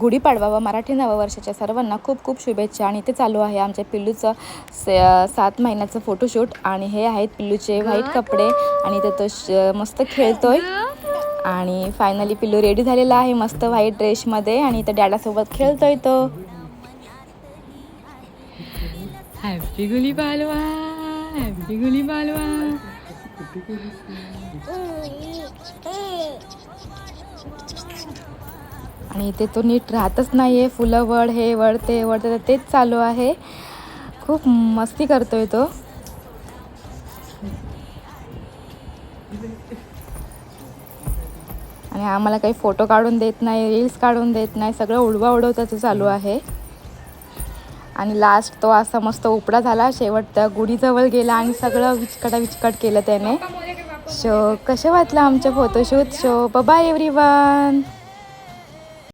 गुढीपाडवा व मराठी नववर्षाच्या सर्वांना खूप खूप शुभेच्छा. आणि इथे चालू आहे आमच्या पिल्लूचं 7 महिन्याचं फोटोशूट. आणि हे आहेत पिल्लूचे व्हाईट कपडे आणि इथे तो मस्त खेळतोय. आणि फायनली पिल्लू रेडी झालेला आहे मस्त व्हाईट ड्रेसमध्ये आणि इथे डॅडासोबत खेळतोय तो. Happy Gudi Padwa, happy Gudi Padwa. आणि इथे तो नीट राहतच नाही आहे. फुलं वड, हे वड, ते वड, तर तेच चालू आहे. खूप मस्ती करतोय तो. आणि आम्हाला काही फोटो काढून देत नाही, रील्स काढून देत नाही, सगळं उडवा उडवताचं चालू आहे. आणि लास्ट तो असा मस्त उपडा झाला. शेवट त्या गुढीजवळ गेला आणि सगळं विचकट केलं त्याने. सो कसं वाटलं आमचं फोटोशूट. So bye everyone.